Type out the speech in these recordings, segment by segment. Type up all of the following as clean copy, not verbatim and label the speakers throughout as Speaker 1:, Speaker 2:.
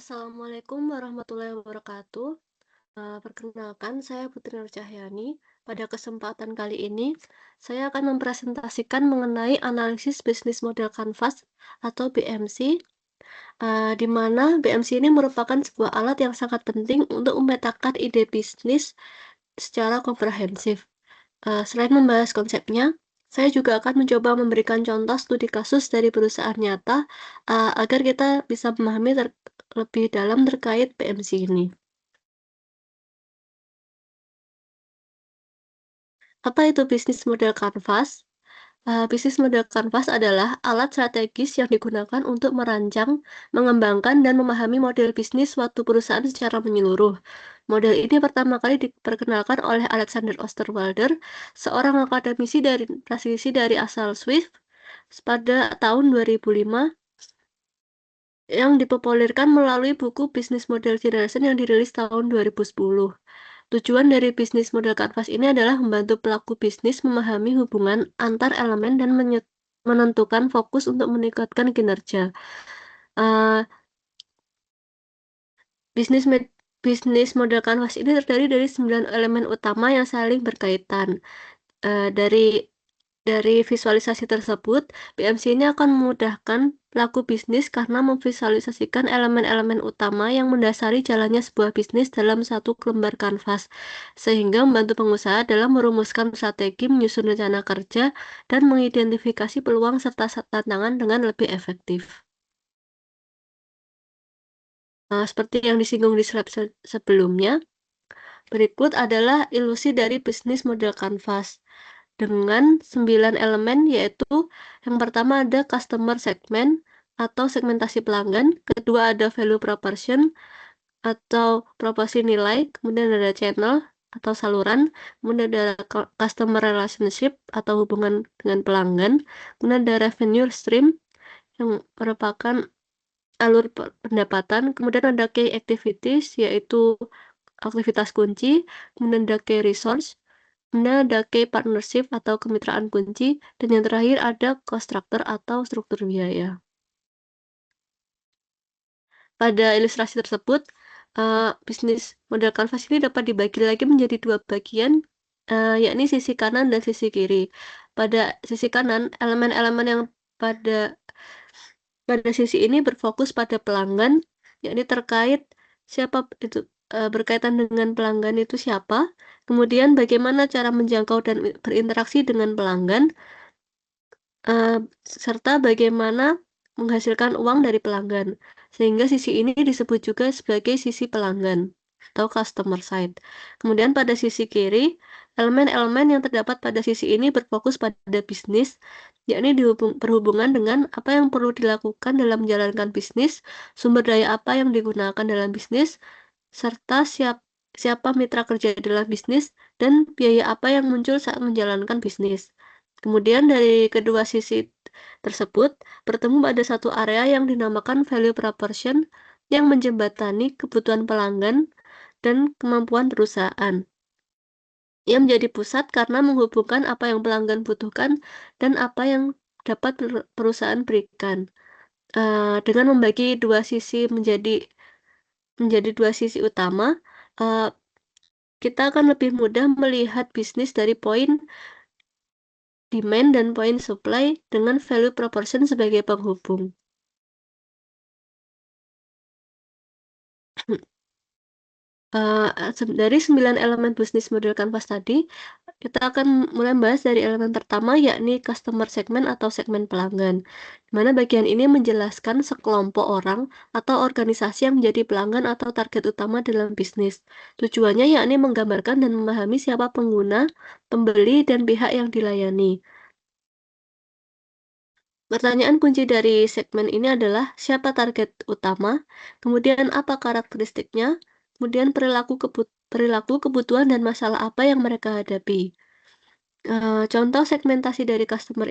Speaker 1: Assalamualaikum warahmatullahi wabarakatuh. Perkenalkan, saya Putri Nur Cahyani. Pada kesempatan kali ini, saya akan mempresentasikan mengenai analisis bisnis model kanvas atau BMC, di mana BMC ini merupakan sebuah alat yang sangat penting untuk memetakan ide bisnis secara komprehensif. Selain membahas konsepnya, saya juga akan mencoba memberikan contoh studi kasus dari perusahaan nyata, agar kita bisa memahami lebih dalam terkait PMC ini. Apa itu bisnis model kanvas? Bisnis model kanvas adalah alat strategis yang digunakan untuk merancang, mengembangkan, dan memahami model bisnis suatu perusahaan secara menyeluruh. Model ini pertama kali diperkenalkan oleh Alexander Osterwalder, seorang akademisi dari praktisi dari asal Swiss pada tahun 2005 yang dipopulerkan melalui buku Business Model Generation yang dirilis tahun 2010. Tujuan dari bisnis model kanvas ini adalah membantu pelaku bisnis memahami hubungan antar elemen dan menentukan fokus untuk meningkatkan kinerja. Eee, bisnis med bisnis model kanvas ini terdiri dari 9 elemen utama yang saling berkaitan. Eee, dari Dari visualisasi tersebut, BMC ini akan memudahkan pelaku bisnis karena memvisualisasikan elemen-elemen utama yang mendasari jalannya sebuah bisnis dalam satu lembar kanvas, sehingga membantu pengusaha dalam merumuskan strategi, menyusun rencana kerja, dan mengidentifikasi peluang serta tantangan dengan lebih efektif. Seperti yang disinggung di slide sebelumnya, berikut adalah ilusi dari bisnis model kanvas. Dengan 9 elemen, yaitu yang pertama ada customer segment atau segmentasi pelanggan, kedua ada value proposition atau proporsi nilai, kemudian ada channel atau saluran, kemudian ada customer relationship atau hubungan dengan pelanggan, kemudian ada revenue stream yang merupakan alur pendapatan, kemudian ada key activities yaitu aktivitas kunci, kemudian ada key resource, kemudian ada key partnership atau kemitraan kunci, dan yang terakhir ada cost structure atau struktur biaya. Pada ilustrasi tersebut, bisnis model kanvas ini dapat dibagi lagi menjadi dua bagian, yakni sisi kanan dan sisi kiri. Pada sisi kanan, elemen-elemen yang pada pada sisi ini berfokus pada pelanggan, yakni terkait siapa itu, berkaitan dengan pelanggan itu siapa, kemudian bagaimana cara menjangkau dan berinteraksi dengan pelanggan, Eee, serta bagaimana menghasilkan uang dari pelanggan, sehingga sisi ini disebut juga sebagai sisi pelanggan atau customer side. Kemudian pada sisi kiri, elemen-elemen yang terdapat pada sisi ini berfokus pada bisnis, yakni berhubungan dengan apa yang perlu dilakukan dalam menjalankan bisnis, sumber daya apa yang digunakan dalam bisnis, serta siapa mitra kerja dalam bisnis, dan biaya apa yang muncul saat menjalankan bisnis. Kemudian dari kedua sisi tersebut bertemu pada satu area yang dinamakan value proposition yang menjembatani kebutuhan pelanggan dan kemampuan perusahaan. Ia menjadi pusat karena menghubungkan apa yang pelanggan butuhkan dan apa yang dapat perusahaan berikan. Dengan membagi dua sisi menjadi dua sisi utama, eee, kita akan lebih mudah melihat bisnis dari poin demand dan poin supply dengan value proposition sebagai penghubung. Dari 9 elemen bisnis model kanvas tadi, kita akan mulai membahas dari elemen pertama, yakni customer segment atau segmen pelanggan. Di mana bagian ini menjelaskan sekelompok orang atau organisasi yang menjadi pelanggan atau target utama dalam bisnis. Tujuannya yakni menggambarkan dan memahami siapa pengguna, pembeli, dan pihak yang dilayani. Pertanyaan kunci dari segmen ini adalah siapa target utama, kemudian apa karakteristiknya, kemudian perilaku, kebutuhan, dan masalah apa yang mereka hadapi. Contoh segmentasi dari customer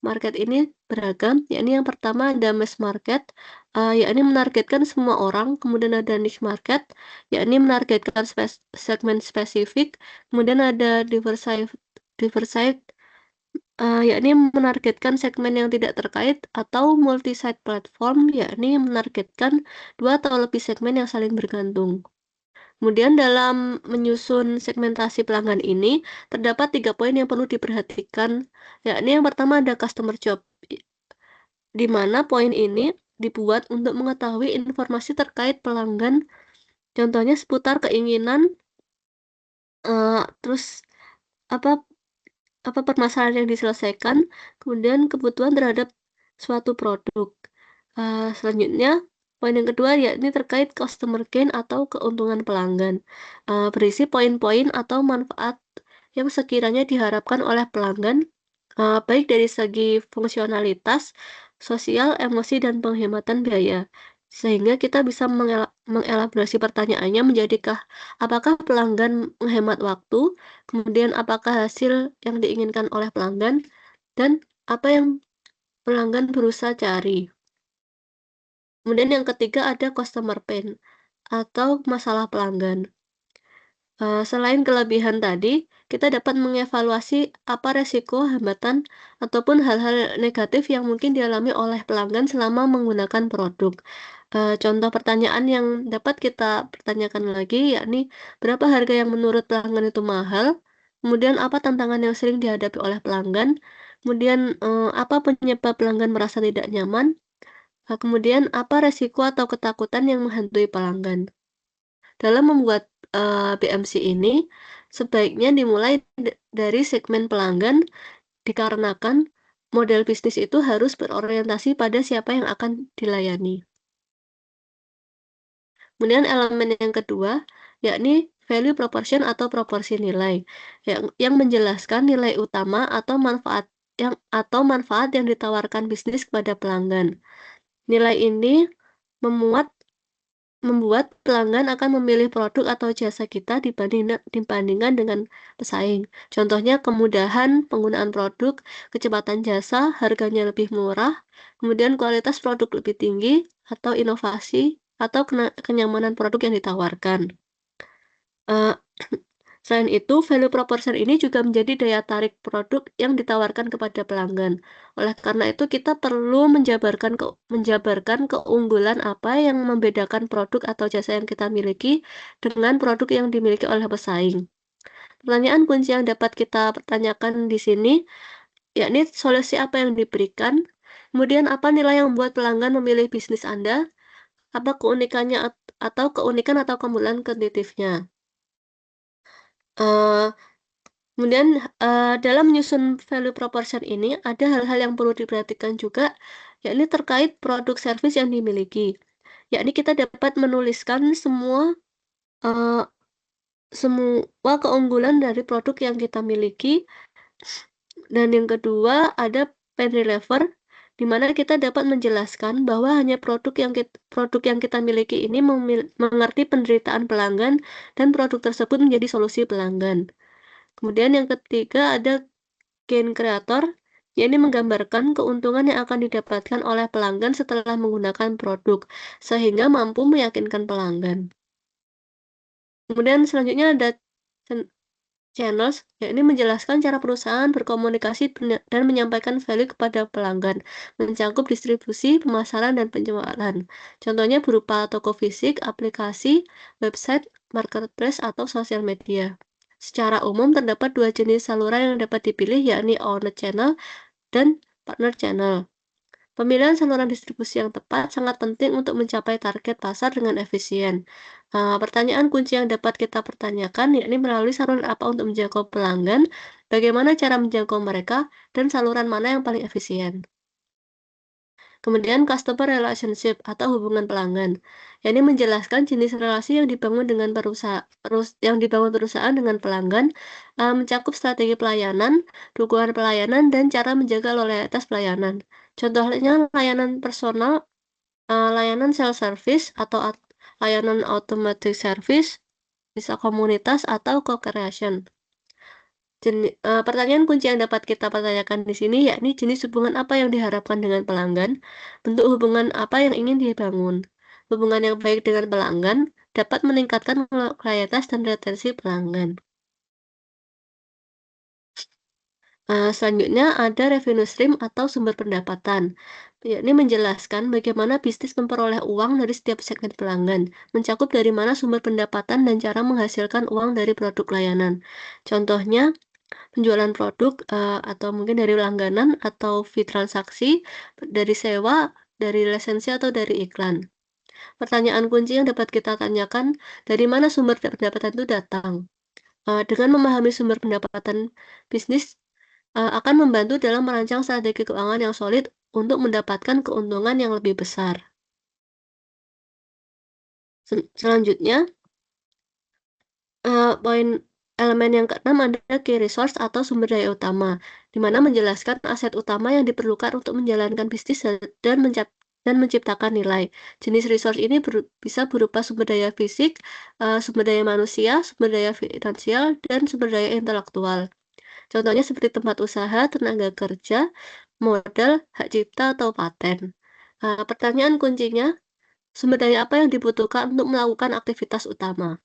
Speaker 1: market ini beragam, yakni yang pertama ada mass market, yakni menargetkan semua orang, kemudian ada niche market, yakni menargetkan segmen spesifik, kemudian ada diversified yakni menargetkan segmen yang tidak terkait atau multi-site platform, yakni menargetkan 2 atau lebih segmen yang saling bergantung. Kemudian dalam menyusun segmentasi pelanggan ini, terdapat 3 poin yang perlu diperhatikan, yakni yang pertama ada customer job, di mana poin ini dibuat untuk mengetahui informasi terkait pelanggan, contohnya seputar keinginan, terus apa apa permasalahan yang diselesaikan, kemudian kebutuhan terhadap suatu produk. Selanjutnya, poin yang kedua yakni terkait customer gain atau keuntungan pelanggan. Berisi poin-poin atau manfaat yang sekiranya diharapkan oleh pelanggan, baik dari segi fungsionalitas, sosial, emosi, dan penghematan biaya. Sehingga kita bisa mengelaborasi pertanyaannya menjadikah apakah pelanggan menghemat waktu, kemudian apakah hasil yang diinginkan oleh pelanggan, dan apa yang pelanggan berusaha cari. Kemudian yang ketiga ada customer pain atau masalah pelanggan. Selain kelebihan tadi, kita dapat mengevaluasi apa resiko, hambatan, ataupun hal-hal negatif yang mungkin dialami oleh pelanggan selama menggunakan produk. Contoh pertanyaan yang dapat kita pertanyakan lagi yakni berapa harga yang menurut pelanggan itu mahal, kemudian apa tantangan yang sering dihadapi oleh pelanggan, kemudian apa penyebab pelanggan merasa tidak nyaman, kemudian apa resiko atau ketakutan yang menghantui pelanggan. Dalam membuat BMC ini, sebaiknya dimulai dari segmen pelanggan dikarenakan model bisnis itu harus berorientasi pada siapa yang akan dilayani. Kemudian elemen yang kedua, yakni value proportion atau proporsi nilai, yang menjelaskan nilai utama atau manfaat yang ditawarkan bisnis kepada pelanggan. Nilai ini memuat membuat pelanggan akan memilih produk atau jasa kita dibandingkan dengan pesaing. Contohnya kemudahan penggunaan produk, kecepatan jasa, harganya lebih murah, kemudian kualitas produk lebih tinggi, atau inovasi, atau kenyamanan produk yang ditawarkan. Eh, Selain itu, value proposition ini juga menjadi daya tarik produk yang ditawarkan kepada pelanggan. Oleh karena itu, kita perlu menjabarkan keunggulan apa yang membedakan produk atau jasa yang kita miliki dengan produk yang dimiliki oleh pesaing. Pertanyaan kunci yang dapat kita pertanyakan di sini, yakni solusi apa yang diberikan, kemudian apa nilai yang membuat pelanggan memilih bisnis Anda, apa keunikannya atau keunikan atau keunggulan kompetitifnya. Eh, Kemudian, dalam menyusun value proposition ini, ada hal-hal yang perlu diperhatikan juga, yakni terkait produk service yang dimiliki. Yakni kita dapat menuliskan eee, semua keunggulan dari produk yang kita miliki. Dan yang kedua, ada pain reliever, di mana kita dapat menjelaskan bahwa hanya produk yang kita miliki ini mengerti penderitaan pelanggan dan produk tersebut menjadi solusi pelanggan. Kemudian yang ketiga ada gain creator, yakni menggambarkan keuntungan yang akan didapatkan oleh pelanggan setelah menggunakan produk, sehingga mampu meyakinkan pelanggan. Kemudian selanjutnya ada channels, yakni menjelaskan cara perusahaan berkomunikasi dan menyampaikan value kepada pelanggan, mencakup distribusi, pemasaran, dan penjualan. Contohnya berupa toko fisik, aplikasi, website, marketplace, atau sosial media. Secara umum terdapat 2 jenis saluran yang dapat dipilih, yakni owned channel dan partner channel. Pemilihan saluran distribusi yang tepat sangat penting untuk mencapai target pasar dengan efisien. Pertanyaan kunci yang dapat kita pertanyakan yakni melalui saluran apa untuk menjangkau pelanggan, bagaimana cara menjangkau mereka, dan saluran mana yang paling efisien. Kemudian customer relationship atau hubungan pelanggan, yakni menjelaskan jenis relasi yang dibangun perusahaan dengan pelanggan, mencakup strategi pelayanan, dukungan pelayanan, dan cara menjaga loyalitas pelayanan. Contohnya layanan personal, layanan self-service atau layanan automatic service, bisa komunitas atau co-creation. Pertanyaan kunci yang dapat kita pertanyakan di sini yakni jenis hubungan apa yang diharapkan dengan pelanggan, bentuk hubungan apa yang ingin dibangun. Hubungan yang baik dengan pelanggan dapat meningkatkan loyalitas dan retensi pelanggan. Selanjutnya ada revenue stream atau sumber pendapatan, yakni menjelaskan bagaimana bisnis memperoleh uang dari setiap segmen pelanggan, mencakup dari mana sumber pendapatan dan cara menghasilkan uang dari produk layanan. Contohnya, penjualan produk, atau mungkin dari langganan atau fee transaksi, dari sewa, dari lisensi atau dari iklan. Pertanyaan kunci yang dapat kita tanyakan, dari mana sumber pendapatan itu datang? Dengan memahami sumber pendapatan bisnis, akan membantu dalam merancang strategi keuangan yang solid untuk mendapatkan keuntungan yang lebih besar. Selanjutnya, poin elemen yang keenam ada key resource atau sumber daya utama, di mana menjelaskan aset utama yang diperlukan untuk menjalankan bisnis dan menciptakan nilai. Jenis resource ini bisa berupa sumber daya fisik, sumber daya manusia, sumber daya finansial, dan sumber daya intelektual. Contohnya seperti tempat usaha, tenaga kerja, modal, hak cipta, atau paten. Pertanyaan kuncinya, sumber daya apa yang dibutuhkan untuk melakukan aktivitas utama?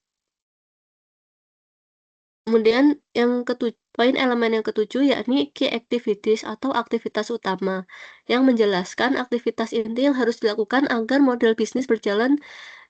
Speaker 1: Kemudian poin elemen yang ketujuh yakni key activities atau aktivitas utama yang menjelaskan aktivitas inti yang harus dilakukan agar model bisnis berjalan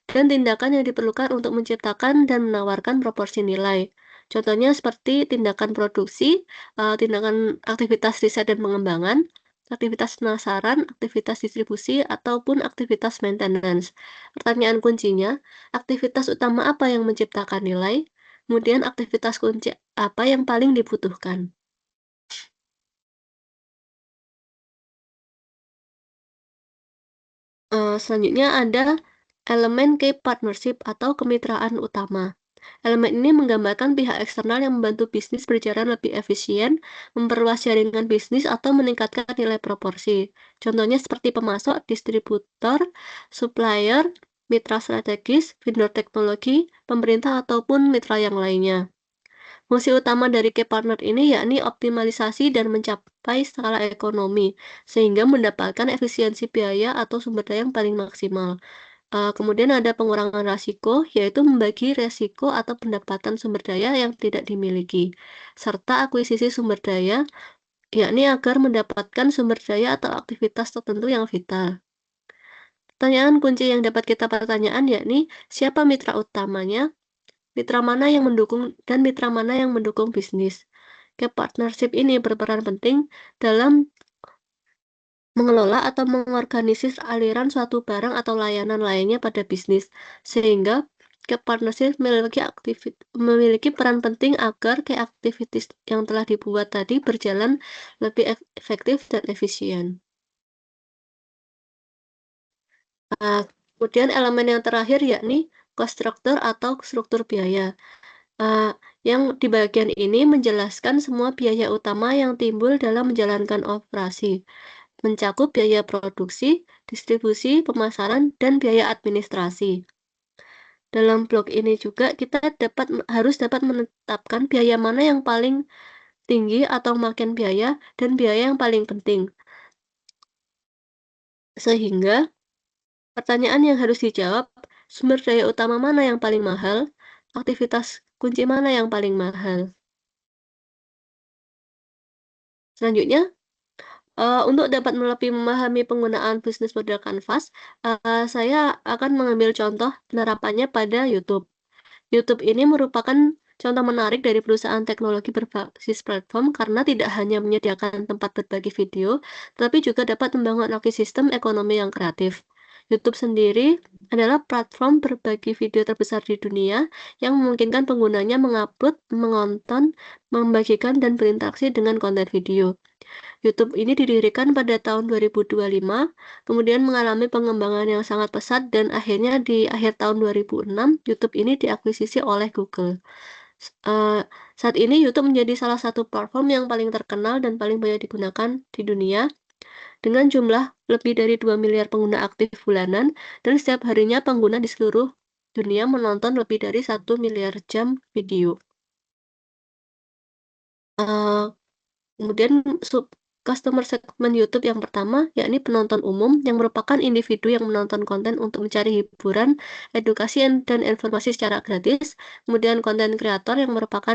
Speaker 1: dan tindakan yang diperlukan untuk menciptakan dan menawarkan proporsi nilai. Contohnya seperti tindakan produksi, tindakan aktivitas riset dan pengembangan, aktivitas pemasaran, aktivitas distribusi, ataupun aktivitas maintenance. Pertanyaan kuncinya, aktivitas utama apa yang menciptakan nilai? Kemudian aktivitas kunci apa yang paling dibutuhkan? Selanjutnya ada elemen key partnership atau kemitraan utama. Elemen ini menggambarkan pihak eksternal yang membantu bisnis berjalan lebih efisien, memperluas jaringan bisnis, atau meningkatkan nilai proporsi. Contohnya seperti pemasok, distributor, supplier, mitra strategis, vendor teknologi, pemerintah, ataupun mitra yang lainnya. Fungsi utama dari key partner ini yakni optimalisasi dan mencapai skala ekonomi, sehingga mendapatkan efisiensi biaya atau sumber daya yang paling maksimal. Kemudian ada pengurangan risiko, yaitu membagi risiko atau pendapatan sumber daya yang tidak dimiliki, serta akuisisi sumber daya, yakni agar mendapatkan sumber daya atau aktivitas tertentu yang vital. Pertanyaan kunci yang dapat kita pertanyaan yakni, siapa mitra utamanya, mitra mana yang mendukung, dan mitra mana yang mendukung bisnis. Ke partnership ini berperan penting dalam mengelola atau mengorganisir aliran suatu barang atau layanan lainnya pada bisnis, sehingga ke partnership memiliki peran penting agar ke aktivitas yang telah dibuat tadi berjalan lebih efektif dan efisien. Kemudian elemen yang terakhir yakni cost structure atau struktur biaya. Eee, yang di bagian ini menjelaskan semua biaya utama yang timbul dalam menjalankan operasi, mencakup biaya produksi, distribusi, pemasaran, dan biaya administrasi. Dalam blok ini juga kita harus dapat menetapkan biaya mana yang paling tinggi atau makin biaya dan biaya yang paling penting. Sehingga pertanyaan yang harus dijawab, sumber daya utama mana yang paling mahal, aktivitas kunci mana yang paling mahal. Selanjutnya, untuk dapat lebih memahami penggunaan bisnis model Canvas, saya akan mengambil contoh penerapannya pada YouTube. YouTube ini merupakan contoh menarik dari perusahaan teknologi berbasis platform karena tidak hanya menyediakan tempat berbagi video, tetapi juga dapat membangun ekosistem ekonomi yang kreatif. YouTube sendiri adalah platform berbagi video terbesar di dunia yang memungkinkan penggunanya mengupload, menonton, membagikan, dan berinteraksi dengan konten video. YouTube ini didirikan pada tahun 2025, kemudian mengalami pengembangan yang sangat pesat dan akhirnya di akhir tahun 2006, YouTube ini diakuisisi oleh Google. Saat ini YouTube menjadi salah satu platform yang paling terkenal dan paling banyak digunakan di dunia dengan jumlah lebih dari 2 miliar pengguna aktif bulanan dan setiap harinya pengguna di seluruh dunia menonton lebih dari 1 miliar jam video. Eee Kemudian customer segmen YouTube yang pertama, yakni penonton umum yang merupakan individu yang menonton konten untuk mencari hiburan, edukasi, dan informasi secara gratis. Kemudian konten kreator yang merupakan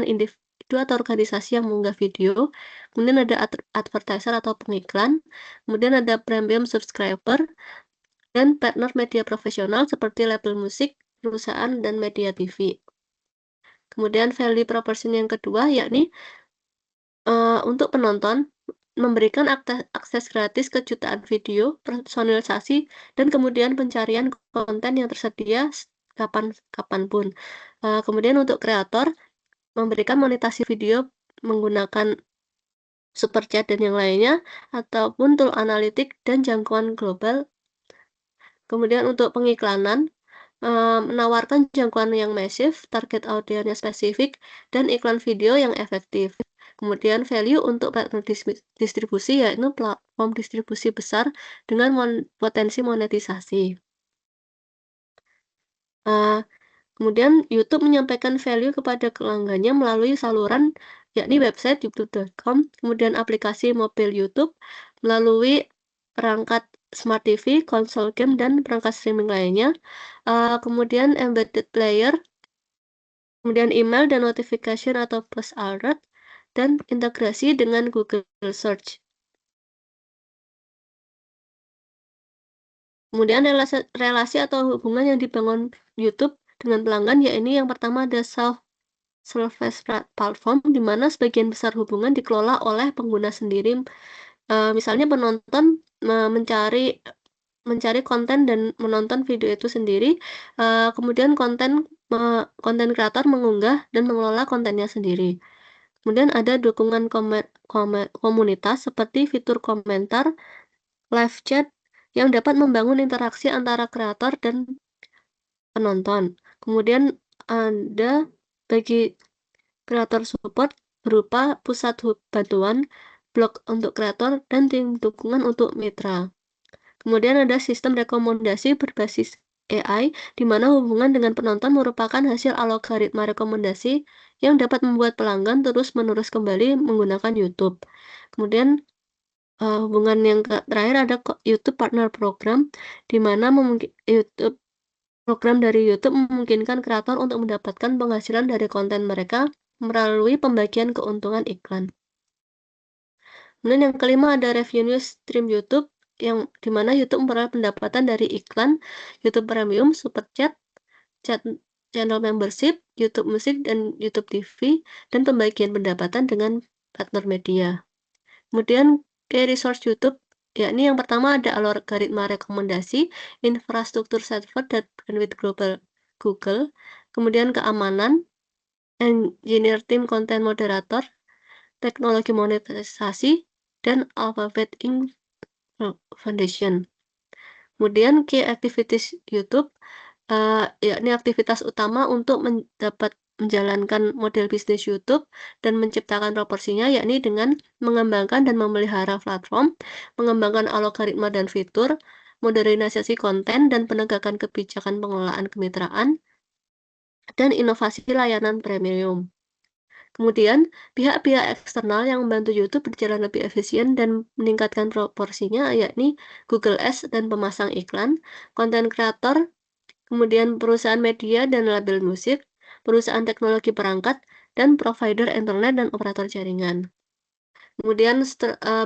Speaker 1: individu atau organisasi yang mengunggah video, kemudian ada advertiser atau pengiklan, kemudian ada premium subscriber, dan partner media profesional seperti label musik, perusahaan, dan media TV. Kemudian value proposition yang kedua yakni untuk penonton memberikan akses gratis ke jutaan video, personalisasi, dan kemudian pencarian konten yang tersedia kapanpun. Kemudian untuk kreator memberikan monetasi video menggunakan super chat dan yang lainnya, ataupun tool analitik dan jangkauan global. Kemudian untuk pengiklanan, menawarkan jangkauan yang masif, target audiensnya spesifik, dan iklan video yang efektif. Kemudian value untuk partner distribusi, yaitu platform distribusi besar dengan potensi monetisasi. Kemudian YouTube menyampaikan value kepada pelanggannya melalui saluran, yakni website youtube.com, kemudian aplikasi mobil YouTube melalui perangkat Smart TV, konsol game, dan perangkat streaming lainnya. Kemudian embedded player, kemudian email dan notification atau push alert, dan integrasi dengan Google Search. Kemudian relasi atau hubungan yang dibangun YouTube dengan pelanggan, yaitu yang pertama ada self-service platform, di mana sebagian besar hubungan dikelola oleh pengguna sendiri. Misalnya penonton mencari konten dan menonton video itu sendiri, kemudian konten kreator mengunggah dan mengelola kontennya sendiri. Kemudian ada dukungan komunitas seperti fitur komentar, live chat, yang dapat membangun interaksi antara kreator dan penonton. Kemudian ada bagi kreator support berupa pusat bantuan, blog untuk kreator, dan tim dukungan untuk mitra. Kemudian ada sistem rekomendasi berbasis AI, di mana hubungan dengan penonton merupakan hasil algoritma rekomendasi yang dapat membuat pelanggan terus-menerus kembali menggunakan YouTube. Kemudian hubungan yang terakhir ada YouTube Partner Program, di mana program dari YouTube memungkinkan kreator untuk mendapatkan penghasilan dari konten mereka melalui pembagian keuntungan iklan. Kemudian yang kelima ada revenue stream YouTube, yang dimana YouTube memperoleh pendapatan dari iklan, YouTube Premium, Super Chat, channel membership, YouTube Musik, dan YouTube TV, dan pembagian pendapatan dengan partner media. Kemudian key resource YouTube, yakni yang pertama ada algoritma rekomendasi, infrastruktur server dan bandwidth global Google, kemudian keamanan, engineer tim konten moderator, teknologi monetisasi, dan Alphabet Inc. Foundation. Kemudian key activities YouTube, yakni aktivitas utama untuk dapat menjalankan model bisnis YouTube dan menciptakan proporsinya, yakni dengan mengembangkan dan memelihara platform, mengembangkan algoritma dan fitur, modernisasi konten, dan penegakan kebijakan pengelolaan kemitraan, dan inovasi layanan premium. Kemudian, pihak-pihak eksternal yang membantu YouTube berjalan lebih efisien dan meningkatkan proporsinya, yakni Google Ads dan pemasang iklan, konten kreator, kemudian perusahaan media dan label musik, perusahaan teknologi perangkat, dan provider internet dan operator jaringan. Kemudian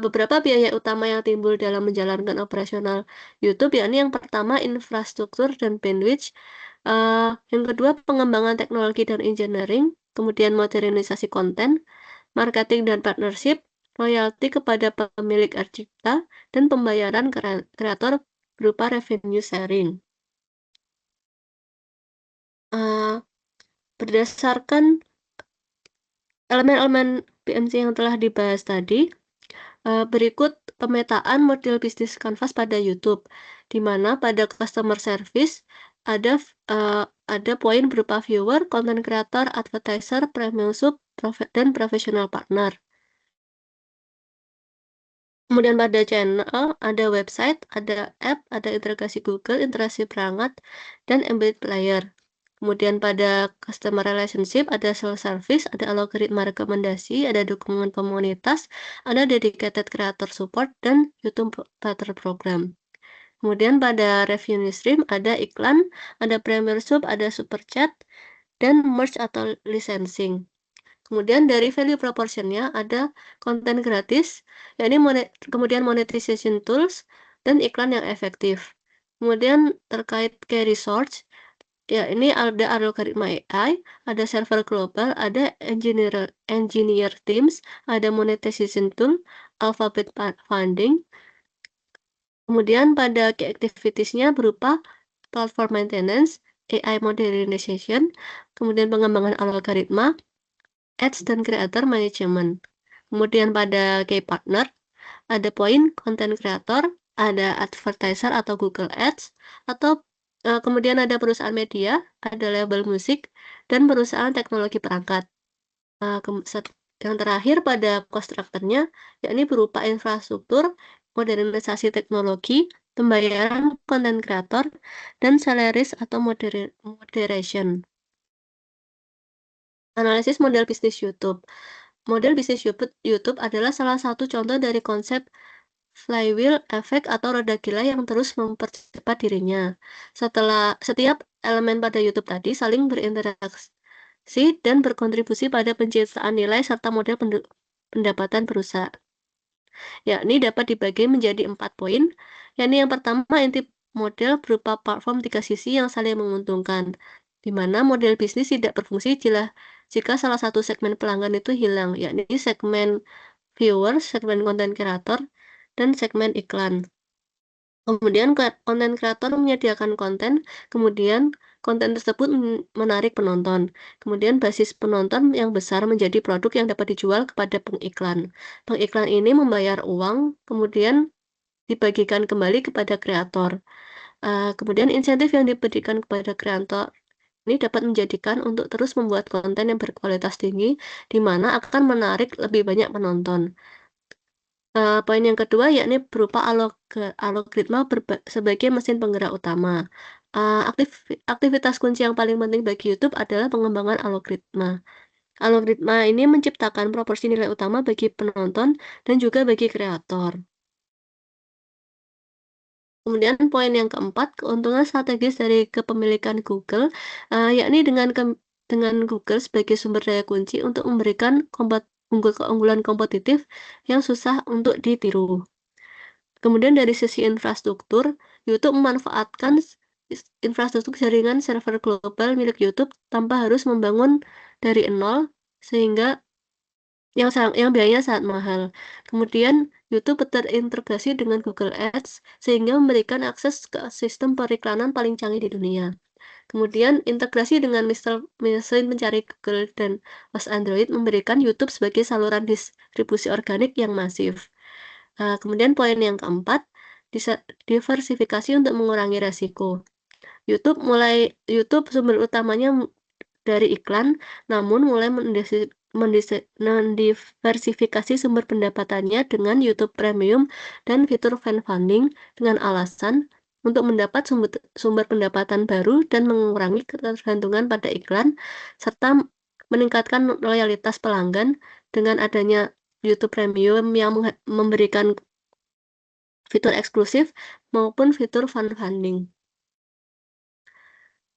Speaker 1: beberapa biaya utama yang timbul dalam menjalankan operasional YouTube, yakni yang pertama infrastruktur dan bandwidth, yang kedua pengembangan teknologi dan engineering, kemudian modernisasi konten, marketing dan partnership, royalti kepada pemilik hak cipta, dan pembayaran kreator berupa revenue sharing. Berdasarkan elemen-elemen PMC yang telah dibahas tadi, berikut pemetaan model bisnis Canvas pada YouTube, di mana pada customer service ada poin berupa viewer, content creator, advertiser, premium sub, dan professional partner. Kemudian pada channel ada website, ada app, ada integrasi Google, integrasi perangkat, dan embedded player. Kemudian pada customer relationship ada self-service, ada algoritma rekomendasi, ada dukungan komunitas, ada dedicated creator support, dan YouTube partner program. Kemudian pada revenue stream ada iklan, ada premier sub, ada super chat, dan merge atau licensing. Kemudian dari value proportionnya ada konten gratis, yakni kemudian monetization tools, dan iklan yang efektif. Kemudian terkait key resource, ya ini ada algoritma AI, ada server global, ada engineer teams, ada monetization tool, alphabet funding. Kemudian pada key activitiesnya berupa platform maintenance, AI modernization, kemudian pengembangan algoritma, ads dan creator management. Kemudian pada key partner, ada poin content creator, ada advertiser atau Google Ads, atau kemudian ada perusahaan media, ada label musik, dan perusahaan teknologi perangkat. Yang terakhir pada cost structure-nya, yakni berupa infrastruktur, modernisasi teknologi, pembayaran konten kreator, dan salaries atau moderation. Analisis model bisnis YouTube. Model bisnis YouTube adalah salah satu contoh dari konsep flywheel effect atau roda gila yang terus mempercepat dirinya. Setiap elemen pada YouTube tadi saling berinteraksi dan berkontribusi pada penciptaan nilai serta model pendapatan perusahaan. Yakni dapat dibagi menjadi 4 poin, yakni yang pertama inti model berupa platform 3 sisi yang saling menguntungkan, di mana model bisnis tidak berfungsi jika salah satu segmen pelanggan itu hilang, yakni segmen viewers, segmen konten kreator, dan segmen iklan. Kemudian konten kreator menyediakan konten, kemudian konten tersebut menarik penonton. Kemudian basis penonton yang besar menjadi produk yang dapat dijual kepada pengiklan. Pengiklan ini membayar uang, kemudian dibagikan kembali kepada kreator. Kemudian insentif yang diberikan kepada kreator ini dapat menjadikan untuk terus membuat konten yang berkualitas tinggi, di mana akan menarik lebih banyak penonton. Poin yang kedua yakni berupa algoritma sebagai mesin penggerak utama. Aktivitas kunci yang paling penting bagi YouTube adalah pengembangan algoritma. Algoritma ini menciptakan proporsi nilai utama bagi penonton dan juga bagi kreator. Kemudian poin yang keempat, keuntungan strategis dari kepemilikan Google, yakni dengan Google sebagai sumber daya kunci untuk memberikan keunggulan kompetitif yang susah untuk ditiru. Kemudian dari sisi infrastruktur, YouTube memanfaatkan infrastruktur jaringan server global milik YouTube tanpa harus membangun dari nol, sehingga yang biayanya sangat mahal. Kemudian YouTube terintegrasi dengan Google Ads sehingga memberikan akses ke sistem periklanan paling canggih di dunia. Kemudian integrasi dengan mesin pencari Google dan OS Android memberikan YouTube sebagai saluran distribusi organik yang masif. Kemudian poin yang keempat, diversifikasi untuk mengurangi resiko. YouTube sumber utamanya dari iklan, namun mulai mendiversifikasi sumber pendapatannya dengan YouTube Premium dan fitur fan funding dengan alasan untuk mendapat sumber pendapatan baru dan mengurangi ketergantungan pada iklan, serta meningkatkan loyalitas pelanggan dengan adanya YouTube Premium yang memberikan fitur eksklusif maupun fitur fan funding.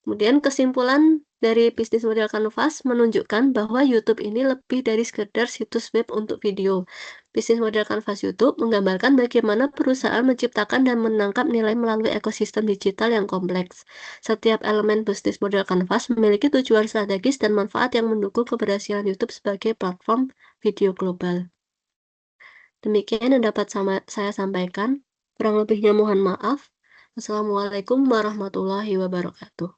Speaker 1: Kemudian kesimpulan dari bisnis model Canvas menunjukkan bahwa YouTube ini lebih dari sekedar situs web untuk video. Bisnis model Canvas YouTube menggambarkan bagaimana perusahaan menciptakan dan menangkap nilai melalui ekosistem digital yang kompleks. Setiap elemen bisnis model Canvas memiliki tujuan strategis dan manfaat yang mendukung keberhasilan YouTube sebagai platform video global. Demikian yang dapat saya sampaikan. Kurang lebihnya mohon maaf. Wassalamualaikum warahmatullahi wabarakatuh.